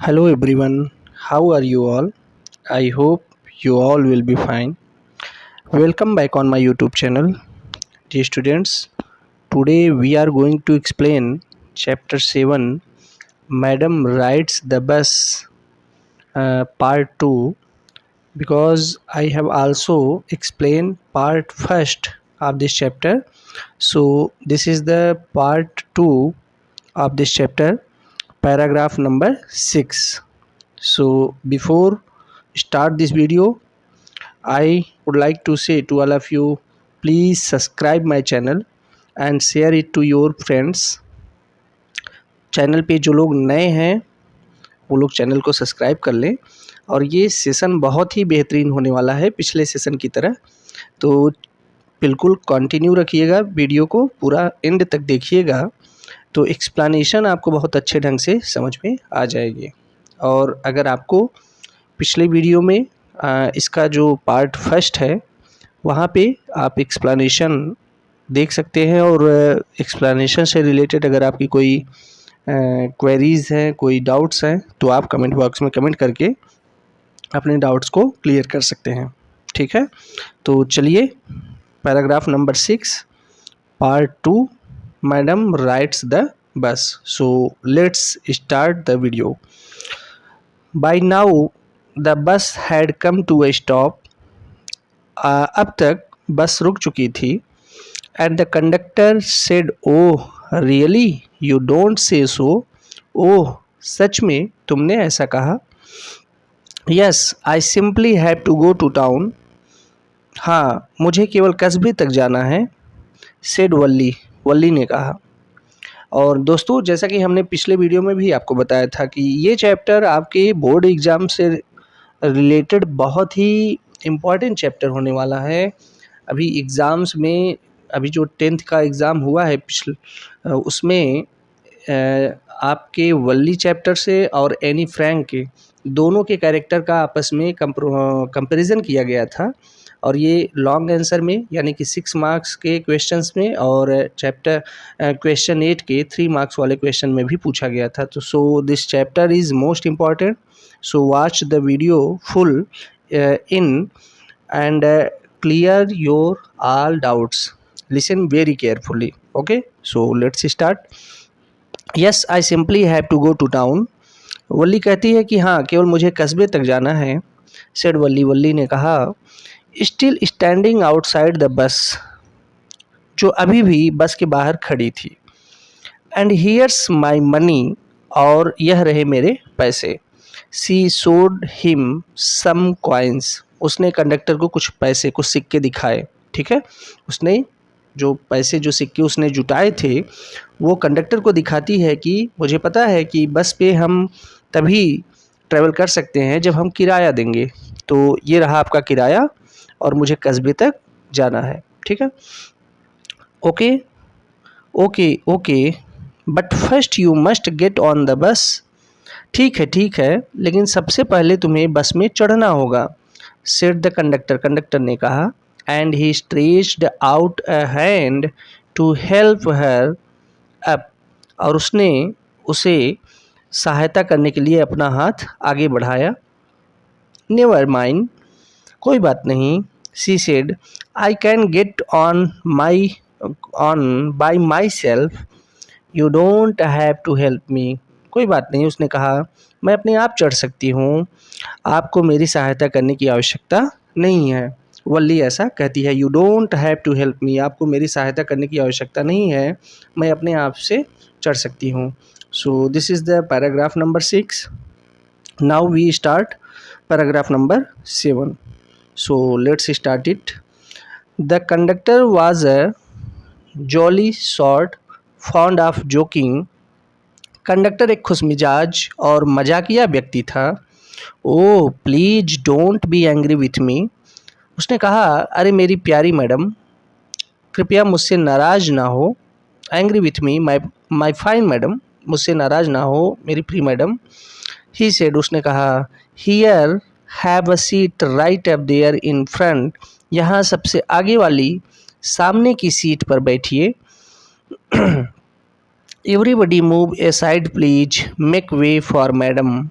Hello everyone, how are you all? I hope you all will be fine. Welcome back on my YouTube channel. Dear students, today we are going to explain chapter 7 Madam Rides the Bus part 2 because I have also explained part first of this chapter. So this is the part 2 of this chapter, paragraph number 6. So before start this video, I would like to say to all of you, please subscribe my channel and share it to your friends. Channel पे जो लोग नए हैं वो लोग channel को subscribe कर लें और ये सेशन बहुत ही बेहतरीन होने वाला है पिछले सेशन की तरह। तो बिल्कुल कंटिन्यू रखिएगा, वीडियो को पूरा एंड तक देखिएगा तो एक्सप्लेनेशन आपको बहुत अच्छे ढंग से समझ में आ जाएगी। और अगर आपको पिछले वीडियो में इसका जो पार्ट फर्स्ट है वहाँ पे आप एक्सप्लेनेशन देख सकते हैं और एक्सप्लेनेशन से रिलेटेड अगर आपकी कोई क्वेरीज़ हैं, कोई डाउट्स हैं तो आप कमेंट बॉक्स में कमेंट करके अपने डाउट्स को क्लियर कर सकते हैं। ठीक है, तो चलिए paragraph number 6 part 2 madam rides the bus. So let's start the video. By now the bus had come to a stop. अब तक बस रुक चुकी थी। And the conductor said oh really you don't say so. Oh सच में तुमने ऐसा कहा। Yes I simply have to go to town. हाँ मुझे केवल कस्बे तक जाना है। सेड वल्ली, वल्ली ने कहा। और दोस्तों जैसा कि हमने पिछले वीडियो में भी आपको बताया था कि ये चैप्टर आपके बोर्ड एग्ज़ाम से रिलेटेड बहुत ही इम्पॉर्टेंट चैप्टर होने वाला है। अभी एग्ज़ाम्स में अभी जो 10th का एग्ज़ाम हुआ है पिछले उसमें आपके वल्ली चैप्टर से और एनी फ्रैंक के दोनों के कैरेक्टर का आपस में कंपैरिजन किया गया था और ये लॉन्ग आंसर में यानी कि 6 मार्क्स के क्वेश्चंस में और चैप्टर क्वेश्चन 8 के 3 मार्क्स वाले क्वेश्चन में भी पूछा गया था। तो so this chapter is most important. So watch the video full in and clear your all doubts. Listen very carefully. Okay, so let's start. Yes I simply have to go to town. वल्ली कहती है कि हाँ केवल मुझे कस्बे तक जाना है। सेड वल्ली, वल्ली ने कहा। Still standing outside the bus, जो अभी भी बस के बाहर खड़ी थी। एंड हियर्स माई मनी, और यह रहे मेरे पैसे। सी शोड हिम सम कॉइन्स, उसने कंडक्टर को कुछ पैसे, कुछ सिक्के दिखाए। ठीक है, उसने जो पैसे, जो सिक्के उसने जुटाए थे वो कंडक्टर को दिखाती है कि मुझे पता है कि बस पे हम तभी ट्रैवल कर सकते हैं जब हम किराया देंगे। तो ये रहा आपका किराया और मुझे कस्बे तक जाना है। ठीक है, okay okay okay but first you must get on the बस। ठीक है लेकिन सबसे पहले तुम्हें बस में चढ़ना होगा। सेड द कंडक्टर, कंडक्टर ने कहा। And he stretched out a hand to help her up, और उसने उसे सहायता करने के लिए अपना हाथ आगे बढ़ाया। नेवर माइंड, कोई बात नहीं। She said I can get on by myself, you don't have to help me. कोई बात नहीं, उसने कहा, मैं अपने आप चढ़ सकती हूँ, आपको मेरी सहायता करने की आवश्यकता नहीं है। वल्ली ऐसा कहती है। You don't have to help me, आपको मेरी सहायता करने की आवश्यकता नहीं है, मैं अपने आप से चढ़ सकती हूँ। So this is the paragraph number 6। Now we start paragraph number 7। So let's start it. The conductor was a jolly sort fond of joking. Conductor एक खुशमिजाज और मजाकिया व्यक्ति था। Oh please don't be angry with me, उसने कहा, अरे मेरी प्यारी मैडम कृपया मुझसे नाराज़ ना हो। Angry with me my fine madam, मुझसे नाराज़ ना हो मेरी प्रिय मैडम। ही सेड, उसने कहा, here have a seat right up there in front, यहाँ सबसे आगे वाली सामने की सीट पर बैठिए। Everybody move aside please, make way for madam,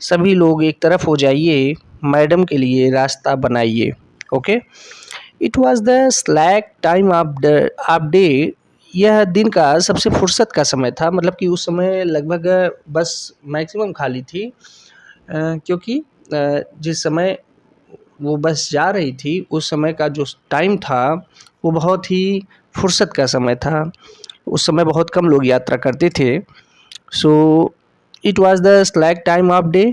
सभी लोग एक तरफ हो जाइए, मैडम के लिए रास्ता बनाइए। Okay, it was the slack time of day. यह दिन का सबसे फुर्सत का समय था, मतलब कि उस समय लगभग बस मैक्सिमम खाली थी, क्योंकि जिस समय वो बस जा रही थी उस समय का जो टाइम था वो बहुत ही फुर्सत का समय था। उस समय बहुत कम लोग यात्रा करते थे। So it was the slack time of day.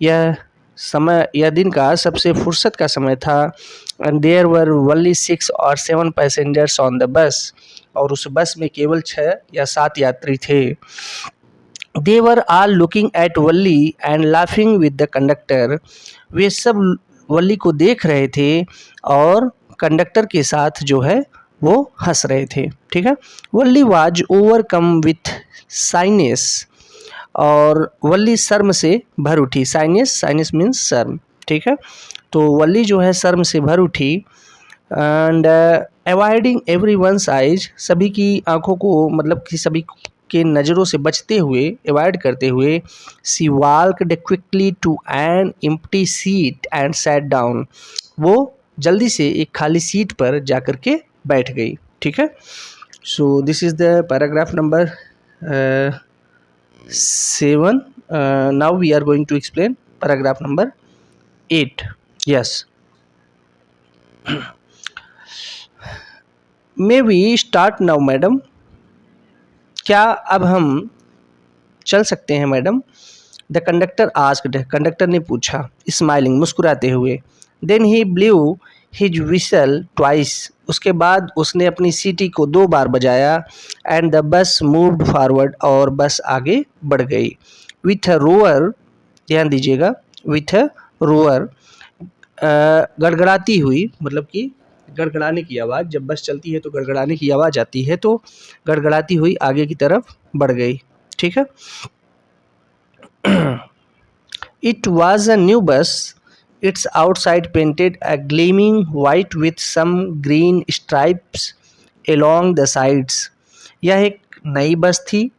यह दिन का सबसे फुर्सत का समय था। And there were only 6 or 7 passengers on the bus. और उस बस में केवल 6 या 7 यात्री थे। They were all looking at Valli and laughing with the conductor. वे सब वल्ली को देख रहे थे और कंडक्टर के साथ जो है वो हंस रहे थे। ठीक है, वल्ली वाज ओवरकम विथ साइनेस। और वल्ली शर्म से भर उठी। साइनेस, साइनेस मीन्स शर्म। ठीक है, तो वल्ली जो है शर्म से भर उठी। And avoiding every once eyes, सभी की आंखों को, मतलब कि सभी के नज़रों से बचते हुए, अवॉइड करते हुए, she walked quickly to an empty seat and sat down. वो जल्दी से एक खाली सीट पर जाकर के बैठ गई। ठीक है, सो this is the paragraph number 7. Now we are going to explain paragraph number 8. Yes. May we start now, madam? क्या अब हम चल सकते हैं madam? The conductor asked, conductor ने पूछा, स्माइलिंग, मुस्कुराते हुए। Then he blew his whistle twice, उसके बाद उसने अपनी सीटी को 2 बार बजाया। And the bus moved forward, और बस आगे बढ़ गई। विथ अ रोअर, ध्यान दीजिएगा, विथ अ रोअर, गड़गड़ाती हुई, मतलब कि गड़गड़ाने की आवाज़, जब बस चलती है तो गड़गड़ाने की आवाज़ आती है, तो गड़गड़ाती हुई आगे की तरफ बढ़ गई। ठीक है, It was a new bus. Its outside painted a gleaming white with some green stripes along the sides. यह एक नई बस थी।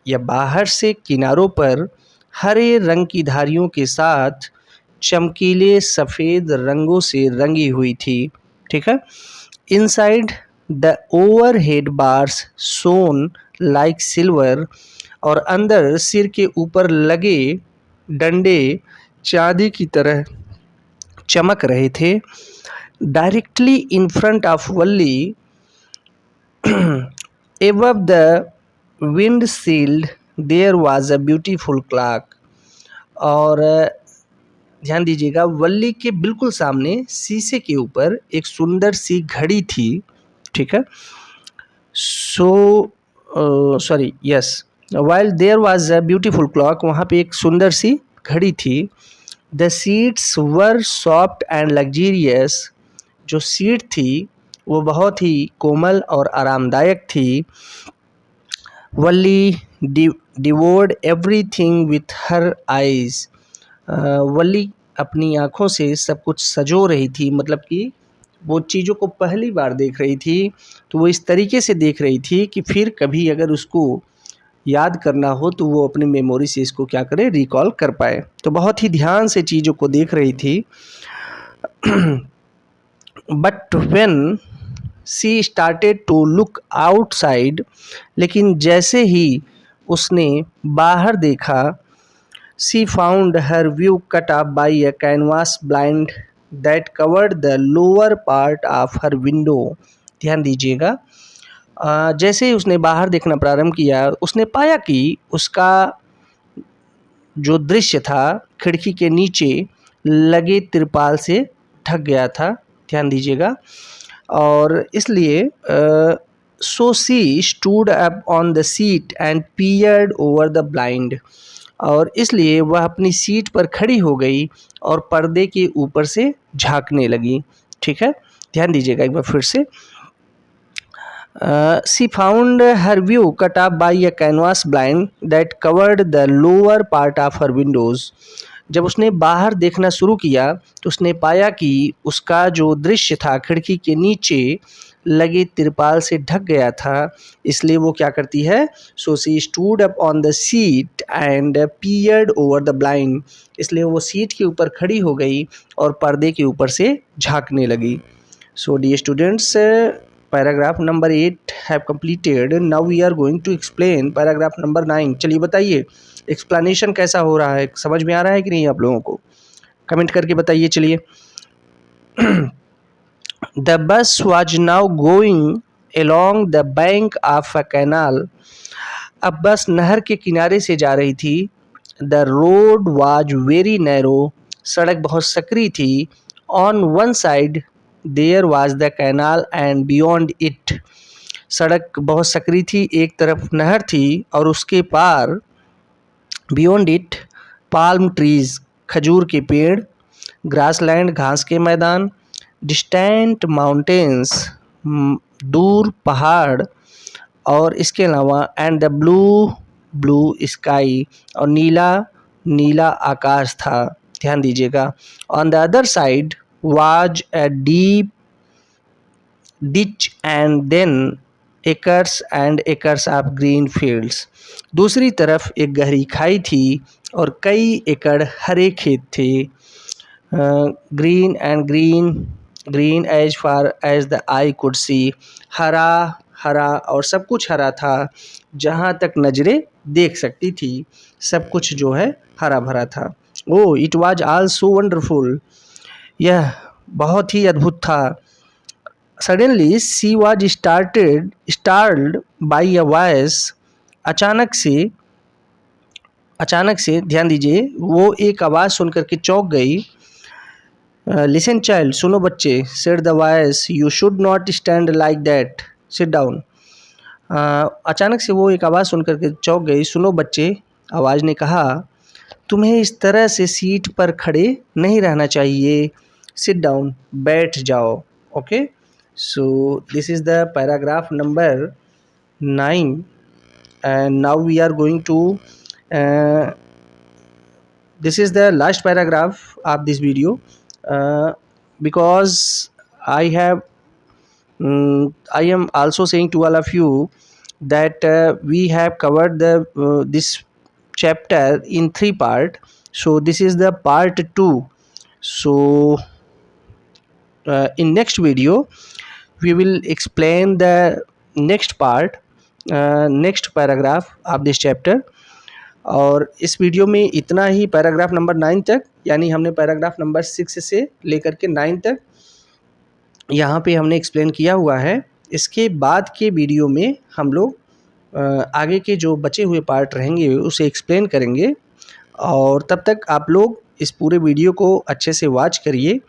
यह बाहर से किनारों पर हरे रंग की धारियों के साथ चमकीले सफ़ेद रंगों से रंगी हुई थी। ठीक है, inside the overhead bars shown like silver, और अंदर सिर के ऊपर लगे डंडे चांदी की तरह चमक रहे थे। Directly in front of Valli, above the windshield, there was a beautiful clock. और ध्यान दीजिएगा, वल्ली के बिल्कुल सामने शीशे के ऊपर एक सुंदर सी घड़ी थी। ठीक है, sorry, yes, while there was a beautiful clock, वहाँ पे एक सुंदर सी घड़ी थी। The seats were soft and luxurious, जो सीट थी वो बहुत ही कोमल और आरामदायक थी। Valli devoured everything with her eyes, Valli अपनी आँखों से सब कुछ सजो रही थी, मतलब कि वो चीज़ों को पहली बार देख रही थी, तो वो इस तरीके से देख रही थी कि फिर कभी अगर उसको याद करना हो तो वो अपनी मेमोरी से इसको क्या करे, रिकॉल कर पाए। तो बहुत ही ध्यान से चीज़ों को देख रही थी। But when she started to look outside, लेकिन जैसे ही उसने बाहर देखा, she found her view cut off by a canvas blind that covered the lower part of her window. ध्यान दीजिएगा, जैसे ही उसने बाहर देखना प्रारंभ किया, उसने पाया कि उसका जो दृश्य था खिड़की के नीचे लगे तिरपाल से ढक गया था। ध्यान दीजिएगा, और इसलिए so she stood up on the seat and peered over the blind, और इसलिए वह अपनी सीट पर खड़ी हो गई और पर्दे के ऊपर से झांकने लगी। ठीक है, ध्यान दीजिएगा एक बार फिर से। She found her view cut off by a canvas blind that covered the lower part of her windows. जब उसने बाहर देखना शुरू किया तो उसने पाया कि उसका जो दृश्य था खिड़की के नीचे लगे तिरपाल से ढक गया था, इसलिए वो क्या करती है, so she stood up on the seat and peered over the blind, इसलिए वो सीट के ऊपर खड़ी हो गई और पर्दे के ऊपर से झांकने लगी। So dear students, paragraph number 8 have completed. Now we are going to explain paragraph number 9। चलिए बताइए एक्सप्लेनेशन कैसा हो रहा है, समझ में आ रहा है कि नहीं आप लोगों को, कमेंट करके बताइए। चलिए The bus was now going along the bank of a canal. अब बस नहर के किनारे से जा रही थी। The road was very narrow. सड़क बहुत सकरी थी। On one side there was the canal and beyond it. सड़क बहुत सकरी थी, एक तरफ नहर थी और उसके पार बियॉन्ड इट पाल्म ट्रीज, खजूर के पेड़, ग्रासलैंड, घास के मैदान, डिस्टेंट माउंटेन्स, दूर पहाड़, और इसके अलावा and the blue blue sky, और नीला नीला आकाश था। ध्यान दीजिएगा। On the other side was a deep ditch and then acres and acres of green fields. दूसरी तरफ एक गहरी खाई थी और कई एकड़ हरे खेत थे। Green and green, green as far as the eye could see, हरा हरा और सब कुछ हरा था जहाँ तक नज़रें देख सकती थी, सब कुछ जो है हरा भरा था। Oh it was all so wonderful, यह बहुत ही अद्भुत था। Suddenly she was startled by a voice, अचानक से ध्यान दीजिए, वो एक आवाज़ सुनकर के चौंक गई। लिसन चाइल्ड, सुनो बच्चे, said the voice, you should not stand like that, sit down. अचानक से वो एक आवाज़ सुनकर के चौंक गई। सुनो बच्चे, आवाज़ ने कहा, तुम्हें इस तरह से सीट पर खड़े नहीं रहना चाहिए, सिट डाउन, बैठ जाओ। Okay, so this is the paragraph number 9 and now we are going to this is the last paragraph of this video because I am also saying to all of you that we have covered the this chapter in 3 part, so this is the part 2. So in next video we will explain the next part, next paragraph of this chapter. और इस video में इतना ही, paragraph number 9 तक, यानी हमने paragraph number 6 से लेकर के 9 तक यहाँ पे हमने एक्सप्लेन किया हुआ है। इसके बाद के वीडियो में हम लोग आगे के जो बचे हुए पार्ट रहेंगे उसे एक्सप्लेन करेंगे। और तब तक आप लोग इस पूरे वीडियो को अच्छे से वॉच करिए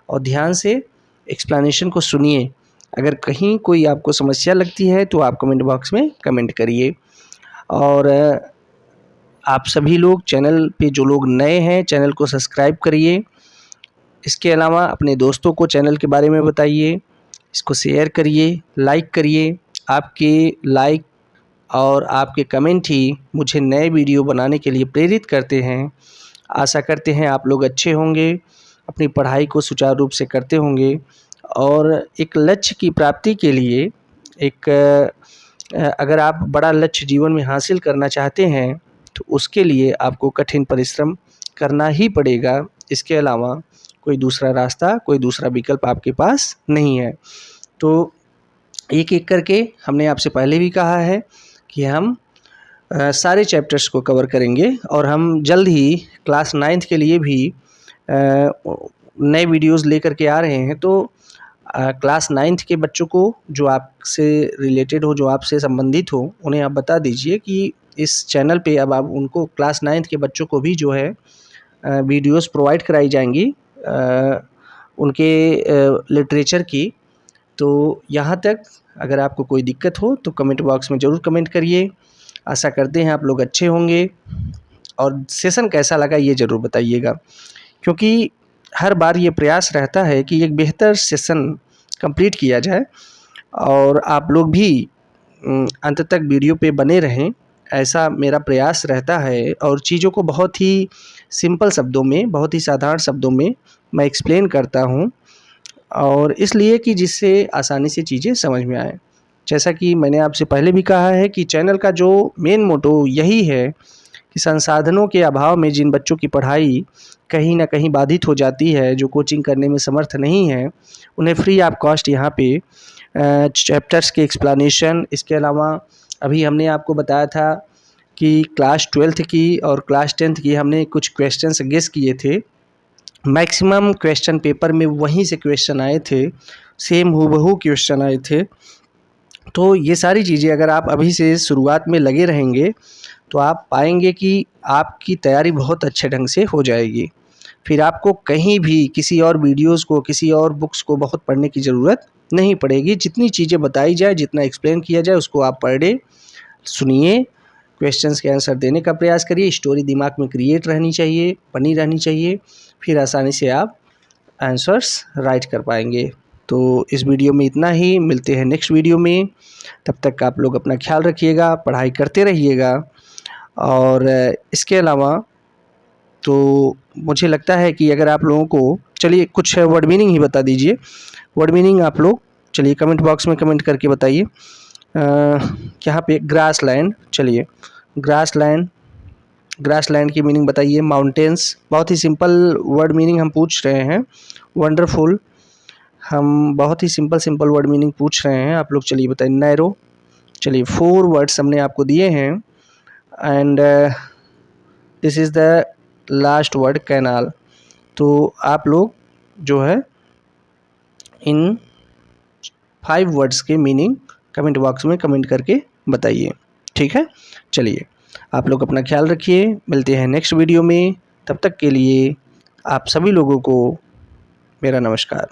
और ध्यान से एक्सप्लेनेशन को सुनिए। अगर कहीं कोई आपको समस्या लगती है तो आप कमेंट बॉक्स में कमेंट करिए। और आप सभी लोग चैनल पे जो लोग नए हैं, चैनल को सब्सक्राइब करिए। इसके अलावा अपने दोस्तों को चैनल के बारे में बताइए, इसको शेयर करिए, लाइक करिए। आपके लाइक और आपके कमेंट ही मुझे नए वीडियो बनाने के लिए प्रेरित करते हैं। आशा करते हैं आप लोग अच्छे होंगे, अपनी पढ़ाई को सुचारू रूप से करते होंगे और एक लक्ष्य की प्राप्ति के लिए अगर आप बड़ा लक्ष्य जीवन में हासिल करना चाहते हैं तो उसके लिए आपको कठिन परिश्रम करना ही पड़ेगा। इसके अलावा कोई दूसरा रास्ता, कोई दूसरा विकल्प आपके पास नहीं है। तो एक एक करके हमने आपसे पहले भी कहा है कि हम सारे चैप्टर्स को कवर करेंगे और हम जल्द ही क्लास 9th के लिए भी नए वीडियोस लेकर के आ रहे हैं। तो क्लास 9th के बच्चों को जो आपसे रिलेटेड हो, जो आपसे संबंधित हो, उन्हें आप बता दीजिए कि इस चैनल पे अब आप उनको क्लास 9th के बच्चों को भी जो है वीडियोस प्रोवाइड कराई जाएंगी उनके लिटरेचर की। तो यहाँ तक अगर आपको कोई दिक्कत हो तो कमेंट बॉक्स में ज़रूर कमेंट करिए। आशा करते हैं आप लोग अच्छे होंगे और सेशन कैसा लगा ये ज़रूर बताइएगा, क्योंकि हर बार ये प्रयास रहता है कि एक बेहतर सेशन कंप्लीट किया जाए और आप लोग भी अंत तक वीडियो पे बने रहें, ऐसा मेरा प्रयास रहता है। और चीज़ों को बहुत ही सिंपल शब्दों में, बहुत ही साधारण शब्दों में मैं एक्सप्लेन करता हूँ। और इसलिए कि जिससे आसानी से चीज़ें समझ में आए। जैसा कि मैंने आपसे पहले भी कहा है कि चैनल का जो मेन मोटो यही है कि संसाधनों के अभाव में जिन बच्चों की पढ़ाई कहीं ना कहीं बाधित हो जाती है, जो कोचिंग करने में समर्थ नहीं है, उन्हें फ्री ऑफ कॉस्ट यहाँ पे चैप्टर्स के एक्सप्लेनेशन, इसके अलावा अभी हमने आपको बताया था कि क्लास 12th की और क्लास 10th की हमने कुछ क्वेश्चंस गेस किए थे। मैक्सिमम क्वेश्चन पेपर में वहीं से क्वेश्चन आए थे, सेम हूबहू क्वेश्चन आए थे। तो ये सारी चीज़ें अगर आप अभी से शुरुआत में लगे रहेंगे तो आप पाएंगे कि आपकी तैयारी बहुत अच्छे ढंग से हो जाएगी। फिर आपको कहीं भी किसी और वीडियोस को, किसी और बुक्स को बहुत पढ़ने की ज़रूरत नहीं पड़ेगी। जितनी चीज़ें बताई जाए, जितना एक्सप्लेन किया जाए, उसको आप पर डे सुनिए, क्वेश्चंस के आंसर देने का प्रयास करिए। स्टोरी दिमाग में क्रिएट रहनी चाहिए, बनी रहनी चाहिए, फिर आसानी से आप आंसर्स राइट कर पाएंगे। तो इस वीडियो में इतना ही, मिलते हैं नेक्स्ट वीडियो में। तब तक आप लोग अपना ख्याल रखिएगा, पढ़ाई करते रहिएगा। और इसके अलावा तो मुझे लगता है कि अगर आप लोगों को, चलिए कुछ वर्ड मीनिंग ही बता दीजिए। वर्ड मीनिंग आप लोग चलिए कमेंट बॉक्स में कमेंट करके बताइए। यहाँ पे ग्रास लैंड, चलिए ग्रास लैंड की मीनिंग बताइए। माउंटेन्स, बहुत ही सिंपल वर्ड मीनिंग हम पूछ रहे हैं। वंडरफुल, हम बहुत ही सिंपल वर्ड मीनिंग पूछ रहे हैं, आप लोग चलिए बताइए। नैरो, चलिए 4 वर्ड्स हमने आपको दिए हैं। And this is the last word, canal. तो आप लोग जो है इन 5 वर्ड्स के मीनिंग कमेंट बॉक्स में कमेंट करके बताइए, ठीक है। चलिए आप लोग अपना ख्याल रखिए, मिलते हैं नेक्स्ट वीडियो में। तब तक के लिए आप सभी लोगों को मेरा नमस्कार।